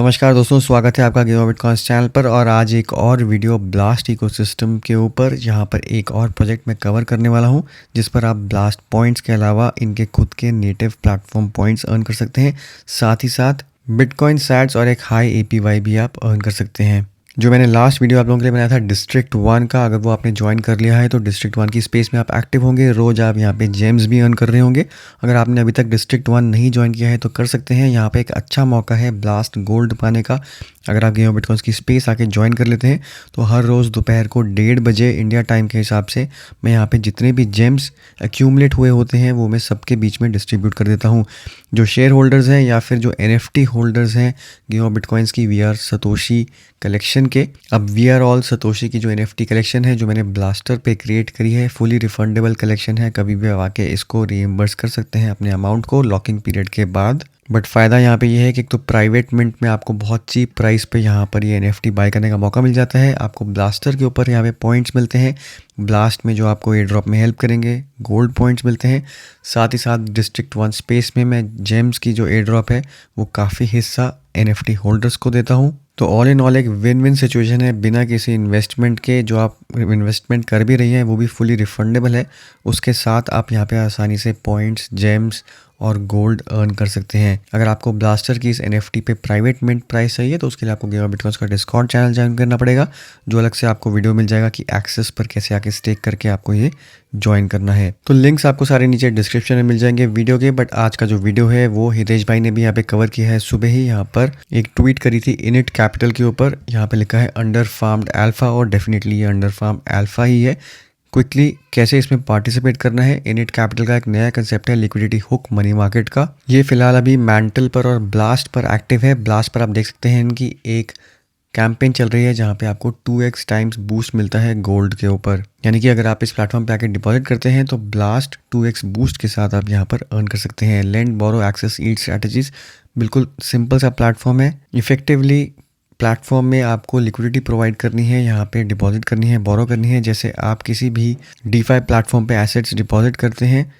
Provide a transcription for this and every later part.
नमस्कार दोस्तों, स्वागत है आपका गेम बिटकॉइंस चैनल पर। और आज एक और वीडियो ब्लास्ट इकोसिस्टम के ऊपर, यहाँ पर एक और प्रोजेक्ट मैं कवर करने वाला हूँ जिस पर आप ब्लास्ट पॉइंट्स के अलावा इनके खुद के नेटिव प्लेटफॉर्म पॉइंट्स अर्न कर सकते हैं। साथ ही साथ बिटकॉइन सैट्स और एक हाई एपीवाई भी आप अर्न कर सकते हैं। जो मैंने लास्ट वीडियो आप लोगों के लिए बनाया था डिस्ट्रिक्ट 1 का, अगर वो आपने ज्वाइन कर लिया है तो डिस्ट्रिक्ट 1 की स्पेस में आप एक्टिव होंगे। रोज़ आप यहाँ पे जेम्स भी अर्न कर रहे होंगे। अगर आपने अभी तक डिस्ट्रिक्ट 1 नहीं ज्वाइन किया है तो कर सकते हैं। यहाँ पे एक अच्छा मौका है ब्लास्ट गोल्ड पाने का। अगर आप गेम बिटकॉइंस की स्पेस आके ज्वाइन कर लेते हैं तो हर रोज़ दोपहर को 1:30 बजे इंडिया टाइम के हिसाब से मैं यहाँ पे जितने भी जेम्स एक्यूमुलेट हुए होते हैं वो मैं सबके बीच में डिस्ट्रीब्यूट कर देता हूँ। जो शेयर होल्डर्स हैं या फिर जो NFT होल्डर्स हैं गेम बिटकॉइंस की वी आर सतोशी कलेक्शन के, अब वी आर ऑल सतोशी की जो NFT कलेक्शन है जो मैंने ब्लास्टर पे क्रिएट करी है, फुली रिफंडेबल कलेक्शन है। कभी भी आके इसको रीइंबर्स कर सकते हैं अपने अमाउंट को लॉकिंग पीरियड के बाद। बट फ़ायदा यहाँ पे ये है कि एक तो प्राइवेट मिंट में आपको बहुत चीप प्राइस पे यहाँ पर ये NFT बाय करने का मौका मिल जाता है। आपको ब्लास्टर के ऊपर यहाँ पे पॉइंट्स मिलते हैं, ब्लास्ट में जो आपको एयर ड्रॉप में हेल्प करेंगे, गोल्ड पॉइंट्स मिलते हैं। साथ ही साथ डिस्ट्रिक्ट 1 स्पेस में मैं जेम्स की जो एयर ड्रॉप है वो काफ़ी हिस्सा NFT होल्डर्स को देता हूँ। तो ऑल इन ऑल एक विन विन सिचुएशन है। बिना किसी इन्वेस्टमेंट के जो आप इन्वेस्टमेंट कर भी रही हैं वो भी फुली रिफंडेबल है। उसके साथ आप यहाँ पे आसानी से पॉइंट्स, जेम्स और गोल्ड अर्न कर सकते हैं। अगर आपको ब्लास्टर की इस NFT पे प्राइवेट मिंट प्राइस चाहिए तो उसके लिए आपको गेम बिटकॉइंस का डिस्कॉर्ड चैनल ज्वाइन करना पड़ेगा, जो अलग से आपको वीडियो मिल जाएगा कि एक्सेस पर कैसे आके स्टेक करके आपको ये ज्वाइन करना है। तो लिंक्स आपको सारे नीचे डिस्क्रिप्शन में मिल जाएंगे वीडियो के। बट आज का जो वीडियो है वो हितेश भाई ने भी यहाँ पे कवर किया है। सुबह ही यहाँ पर एक ट्वीट करी थी इनिट कैपिटल के ऊपर, यहाँ पे लिखा है अंडर फार्म्ड अल्फा, और डेफिनेटली ये अंडर फार्म अल्फा ही है। क्विकली कैसे इसमें पार्टिसिपेट करना है, इनिट कैपिटल का एक नया कंसेप्ट है लिक्विडिटी हुक मनी मार्केट का। ये फिलहाल अभी मैंटल पर और ब्लास्ट पर एक्टिव है। ब्लास्ट पर आप देख सकते हैं इनकी एक कैंपेन चल रही है जहाँ पे आपको 2x टाइम्स बूस्ट मिलता है गोल्ड के ऊपर। यानी कि अगर आप इस प्लेटफॉर्म पे आके डिपॉजिट करते हैं तो ब्लास्ट 2x बूस्ट के साथ आप यहाँ पर अर्न कर सकते हैं। लेंड, बोरो, एक्सेस, ईट स्ट्रैटेजीज, बिल्कुल सिंपल सा प्लेटफॉर्म है। इफेक्टिवली प्लेटफॉर्म में आपको लिक्विडिटी प्रोवाइड करनी है, यहाँ पे डिपॉजिट करनी है, बोरो करनी है। जैसे आप किसी भी DeFi प्लेटफॉर्म पे एसेट्स डिपॉजिट करते हैं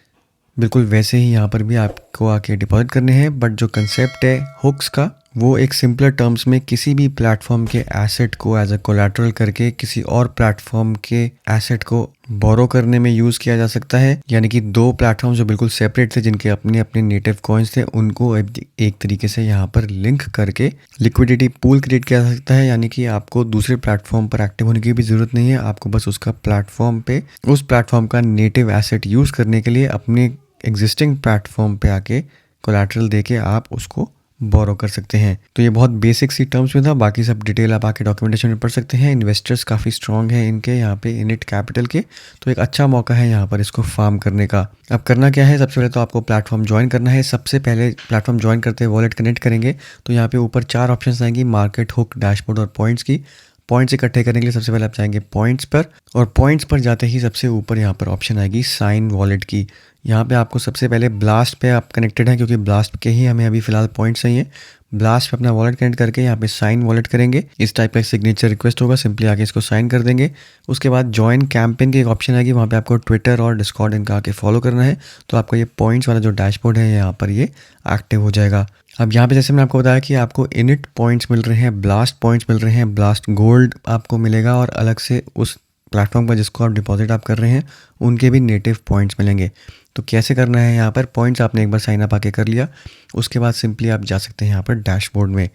बिल्कुल वैसे ही यहाँ पर भी आपको आके डिपॉजिट करने हैं। बट जो कंसेप्ट है हुक्स का वो एक सिंपलर टर्म्स में किसी भी प्लेटफॉर्म के एसेट को एज अ कोलैटरल करके किसी और प्लेटफॉर्म के एसेट को बोरो करने में यूज़ किया जा सकता है। यानी कि दो प्लेटफॉर्म जो बिल्कुल सेपरेट थे, जिनके अपने अपने नेटिव कॉइन्स थे, उनको एक तरीके से यहाँ पर लिंक करके लिक्विडिटी पूल क्रिएट किया जा सकता है। यानी कि आपको दूसरे प्लेटफॉर्म पर एक्टिव होने की भी ज़रूरत नहीं है। आपको बस उसका प्लेटफॉर्म पे उस प्लेटफॉर्म का नेटिव एसेट यूज़ करने के लिए अपने एग्जिस्टिंग प्लेटफॉर्म पे आके कोलैटरल देके आप उसको बोरो कर सकते हैं। तो ये बहुत बेसिक सी टर्म्स में था, बाकी सब डिटेल आप आके डॉक्यूमेंटेशन में पढ़ सकते हैं। इन्वेस्टर्स काफ़ी स्ट्रॉन्ग हैं इनके यहाँ पे इनिट कैपिटल के, तो एक अच्छा मौका है यहाँ पर इसको फार्म करने का। अब करना क्या है, सबसे पहले तो आपको प्लेटफॉर्म ज्वाइन करना है। सबसे पहले प्लेटफॉर्म ज्वाइन करते हैं वॉलेट कनेक्ट करेंगे तो यहाँ पे ऊपर 4 ऑप्शन आएंगी, मार्केट, हुक, डैशबोर्ड और पॉइंट्स की। पॉइंट्स इकट्ठे करने के लिए सबसे पहले आप जाएंगे पॉइंट्स पर, और पॉइंट्स पर जाते ही सबसे ऊपर यहाँ पर ऑप्शन आएगी साइन वॉलेट की। यहाँ पे आपको सबसे पहले ब्लास्ट पे आप कनेक्टेड हैं क्योंकि ब्लास्ट के ही हमें अभी फिलहाल पॉइंट्स चाहिए। ब्लास्ट पे अपना वॉलेट कनेक्ट करके यहाँ पे साइन वॉलेट करेंगे। इस टाइप का सिग्नेचर रिक्वेस्ट होगा, सिंपली आके इसको साइन कर देंगे। उसके बाद ज्वाइन कैंपेन की एक ऑप्शन आएगी, वहाँ पे आपको ट्विटर और डिस्कॉर्ड इनका आके फॉलो करना है। तो आपको ये पॉइंट्स वाला जो डैशबोर्ड है यहाँ पर ये एक्टिव हो जाएगा। अब यहाँ पे जैसे मैंने आपको बताया कि आपको इनिट पॉइंट्स मिल रहे हैं, ब्लास्ट पॉइंट्स मिल रहे हैं, ब्लास्ट गोल्ड आपको मिलेगा, और अलग से उस प्लेटफॉर्म पर जिसको आप डिपॉजिट आप कर रहे हैं उनके भी नेटिव पॉइंट्स मिलेंगे। तो कैसे करना है, यहाँ पर पॉइंट्स आपने एक बार साइन अप आके कर लिया, उसके बाद सिंपली आप जा सकते हैं यहाँ पर डैशबोर्ड में।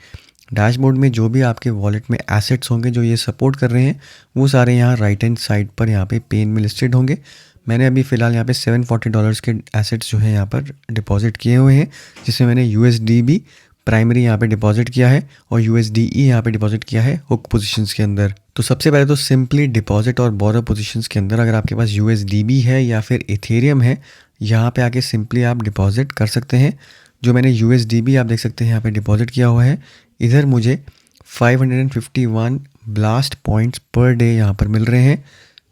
डैशबोर्ड में जो भी आपके वॉलेट में एसेट्स होंगे जो ये सपोर्ट कर रहे हैं वो सारे यहाँ राइट हैंड साइड पर यहाँ पे पेन में लिस्टेड होंगे। मैंने अभी फ़िलहाल यहाँ पे $740 के एसेट्स जो हैं यहाँ पर डिपॉजिट किए हुए हैं, जिसमें मैंने USDB प्राइमरी यहाँ पे डिपॉजिट किया है और USDE यहाँ पे डिपॉजिट किया है हुक पोजीशंस के अंदर। तो सबसे पहले तो सिंपली डिपॉजिट और बोरो पोजीशंस के अंदर अगर आपके पास USDB है या फिर इथेरियम है, यहाँ पे आके सिंपली आप डिपॉजिट कर सकते हैं। जो मैंने USDB आप देख सकते हैं यहाँ पे डिपॉजिट किया हुआ है, इधर मुझे 551 ब्लास्ट पॉइंट्स पर डे यहाँ पर मिल रहे हैं।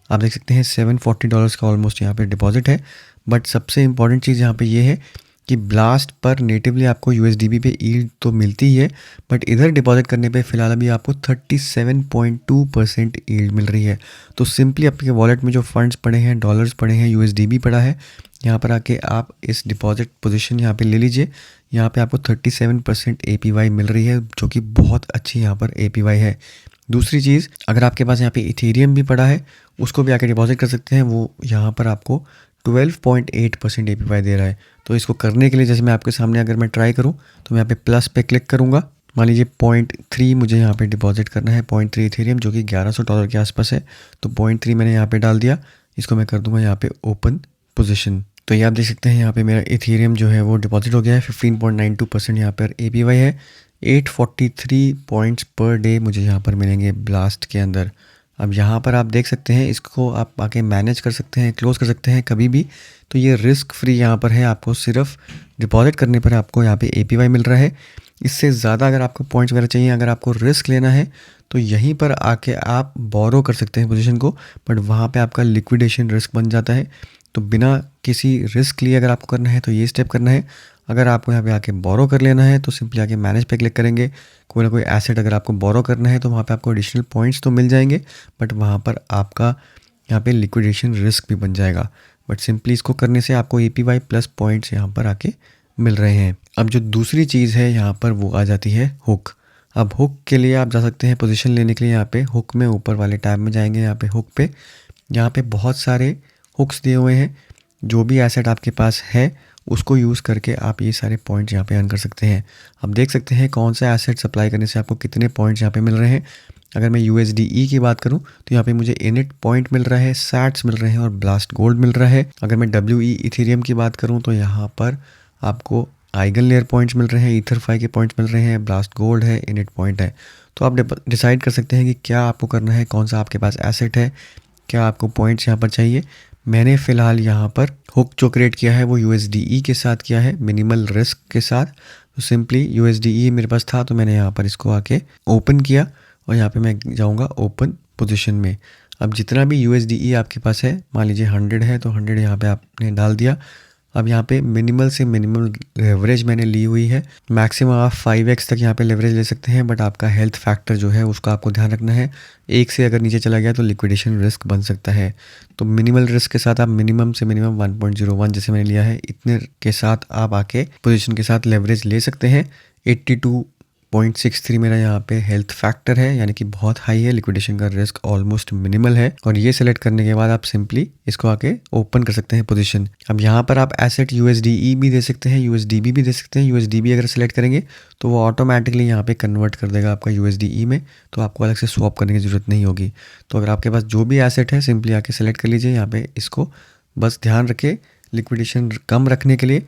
आप देख सकते हैं $740 का ऑलमोस्ट यहाँ पे डिपॉजिट है। बट सबसे इंपॉर्टेंट चीज़ यहाँ पे ये है कि ब्लास्ट पर नेटिवली आपको USDB पे यील्ड तो मिलती ही है, बट इधर डिपॉजिट करने पे फिलहाल अभी आपको 37.2% यील्ड मिल रही है। तो सिंपली आपके वॉलेट में जो फंड्स पड़े हैं, डॉलर्स पड़े हैं, USDB पड़ा है, यहाँ पर आके आप इस डिपॉजिट पोजीशन यहाँ पे ले लीजिए। यहाँ पे आपको 37% APY मिल रही है, जो कि बहुत अच्छी यहाँ पर APY है। दूसरी चीज़, अगर आपके पास यहाँ पे इथेरियम भी पड़ा है, उसको भी आके डिपॉजिट कर सकते हैं। वो यहाँ पर आपको 12.8% APY दे रहा है। तो इसको करने के लिए जैसे मैं आपके सामने अगर मैं ट्राई करूँ तो मैं यहाँ पे प्लस पे क्लिक करूँगा। मान लीजिए 0.3 मुझे यहाँ पे डिपॉजिट करना है, 0.3 इथेरियम, जो कि $1100 के आसपास है। तो 0.3 मैंने यहाँ पे डाल दिया। इसको मैं कर दूंगा यहाँ पे ओपन पोजीशन। तो ये आप देख सकते हैं यहाँ पे मेरा इथेरियम जो है वो डिपॉजिट हो गया है। 15.92% यहाँ पर APY है। 843 पॉइंट्स पर डे मुझे यहाँ पर मिलेंगे ब्लास्ट के अंदर। अब यहाँ पर आप देख सकते हैं, इसको आप आके मैनेज कर सकते हैं, क्लोज कर सकते हैं कभी भी। तो ये रिस्क फ्री यहाँ पर है, आपको सिर्फ डिपॉजिट करने पर आपको यहाँ पे APY मिल रहा है। इससे ज़्यादा अगर आपको पॉइंट्स वगैरह चाहिए, अगर आपको रिस्क लेना है तो यहीं पर आके आप बोरो कर सकते हैं पोजीशन को, बट वहाँ पे आपका लिक्विडेशन रिस्क बन जाता है। तो बिना किसी रिस्क लिए अगर आपको करना है तो ये स्टेप करना है। अगर आपको यहाँ पे आके बोरो कर लेना है तो सिंपली आके मैनेज पे क्लिक करेंगे। कोई ना कोई एसेट अगर आपको बोरो करना है तो वहाँ पे आपको एडिशनल पॉइंट्स तो मिल जाएंगे, बट वहाँ पर आपका यहाँ पे लिक्विडेशन रिस्क भी बन जाएगा। बट सिंपली इसको करने से आपको APY प्लस पॉइंट्स यहाँ पर आके मिल रहे हैं। अब जो दूसरी चीज़ है यहाँ पर वो आ जाती है हुक। अब हुक के लिए आप जा सकते हैं पोजीशन लेने के लिए। यहाँ पे हुक में ऊपर वाले टैब में जाएंगे, यहाँ पे हुक पे, यहाँ पे बहुत सारे हुक्स दिए हुए हैं। जो भी एसेट आपके पास है उसको यूज़ करके आप ये सारे पॉइंट्स यहाँ पे अर्न कर सकते हैं। आप देख सकते हैं कौन सा एसेट सप्लाई करने से आपको कितने पॉइंट्स यहाँ पे मिल रहे हैं। अगर मैं USDE की बात करूँ तो यहाँ पे मुझे इनिट पॉइंट मिल रहा है, सैट्स मिल रहे हैं और ब्लास्ट गोल्ड मिल रहा है। अगर मैं WE इथेरियम की बात करूँ तो यहाँ पर आपको आइगन लेयर पॉइंट्स मिल रहे हैं, ईथरफाई के पॉइंट्स मिल रहे हैं, ब्लास्ट गोल्ड है, इनिट पॉइंट है। तो आप डिसाइड कर सकते हैं कि क्या आपको करना है, कौन सा आपके पास एसेट है, क्या आपको पॉइंट्स यहाँ पर चाहिए। मैंने फ़िलहाल यहाँ पर हुक जो क्रिएट किया है वो USDE के साथ किया है, मिनिमल रिस्क के साथ। तो सिंपली USDE मेरे पास था तो मैंने यहाँ पर इसको आके ओपन किया और यहाँ पे मैं जाऊँगा ओपन पोजीशन में। अब जितना भी USDE आपके पास है, मान लीजिए 100 है तो 100 यहाँ पे आपने डाल दिया। अब यहाँ पे मिनिमल से मिनिमल लेवरेज मैंने ली हुई है। मैक्सिमम आप 5x तक यहाँ पे लेवरेज ले सकते हैं, बट आपका हेल्थ फैक्टर जो है उसका आपको ध्यान रखना है। एक से अगर नीचे चला गया तो लिक्विडेशन रिस्क बन सकता है। तो मिनिमल रिस्क के साथ आप मिनिमम से मिनिमम 1.01 जैसे मैंने लिया है, इतने के साथ आप आके पोजीशन के साथ लेवरेज ले सकते हैं। 82.63 मेरा यहाँ पे हेल्थ फैक्टर है, यानी कि बहुत हाई है। लिक्विडेशन का रिस्क ऑलमोस्ट मिनिमल है। और ये सेलेक्ट करने के बाद आप सिंपली इसको आके ओपन कर सकते हैं पोजीशन। अब यहाँ पर आप एसेट USDE भी दे सकते हैं, USDB भी दे सकते हैं। USDB अगर सेलेक्ट करेंगे तो वो ऑटोमेटिकली यहाँ पे कन्वर्ट कर देगा आपका USDE में, तो आपको अलग से स्वैप करने की ज़रूरत नहीं होगी। तो अगर आपके पास जो भी एसेट है सिंपली आके सेलेक्ट कर लीजिए। यहाँ पे इसको बस ध्यान रखें, लिक्विडेशन कम रखने के लिए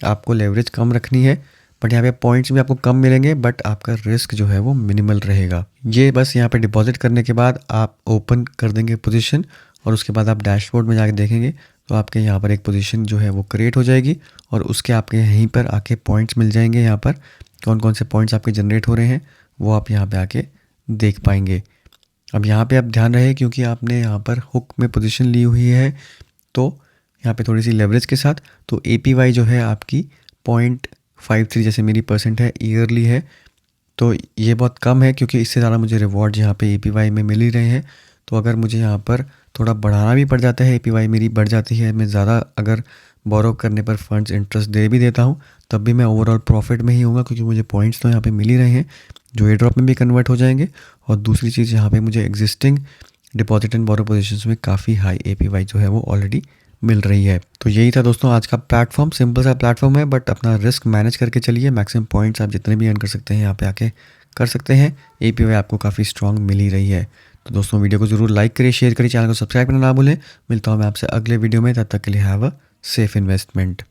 आपको लेवरेज कम रखनी है, बट यहाँ पे पॉइंट्स भी आपको कम मिलेंगे, बट आपका रिस्क जो है वो मिनिमल रहेगा। ये बस यहाँ पे डिपॉजिट करने के बाद आप ओपन कर देंगे पोजीशन और उसके बाद आप डैशबोर्ड में जाके देखेंगे तो आपके यहाँ पर एक पोजीशन जो है वो क्रिएट हो जाएगी और उसके आपके यहीं पर आके पॉइंट्स मिल जाएंगे। यहाँ पर कौन कौन से पॉइंट्स आपके जनरेट हो रहे हैं वो आप यहाँ पर आके देख पाएंगे। अब यहाँ पर आप ध्यान रहे, क्योंकि आपने यहाँ पर हुक में पोजीशन ली हुई है तो यहाँ पे थोड़ी सी लेवरेज के साथ, तो APY जो है आपकी 0.53 जैसे मेरी परसेंट है, ईयरली है। तो ये बहुत कम है, क्योंकि इससे ज़्यादा मुझे रिवॉर्ड यहाँ पे APY में मिल ही रहे हैं। तो अगर मुझे यहाँ पर थोड़ा बढ़ाना भी पड़ जाता है, APY मेरी बढ़ जाती है, मैं ज़्यादा अगर बोरो करने पर फंड्स इंटरेस्ट दे भी देता हूँ, तब भी मैं ओवरऑल प्रॉफिट में ही होऊंगा, क्योंकि मुझे पॉइंट्स तो यहाँ पे मिल ही रहे हैं जो एयर ड्रॉप में भी कन्वर्ट हो जाएंगे। और दूसरी चीज़, यहाँ पे मुझे existing deposit and borrow positions में काफ़ी हाई APY जो है वो ऑलरेडी मिल रही है। तो यही था दोस्तों आज का प्लेटफॉर्म। सिंपल सा प्लेटफॉर्म है, बट अपना रिस्क मैनेज करके चलिए। मैक्सिमम पॉइंट्स आप जितने भी अर्न कर सकते हैं यहाँ पे आके कर सकते हैं। APY आपको काफ़ी स्ट्रॉन्ग मिल ही रही है। तो दोस्तों वीडियो को ज़रूर लाइक करिए, शेयर करिए, चैनल को सब्सक्राइब करना ना भूलें। मिलता हूँ मैं आपसे अगले वीडियो में, तब तक के लिए हैव अ सेफ इन्वेस्टमेंट।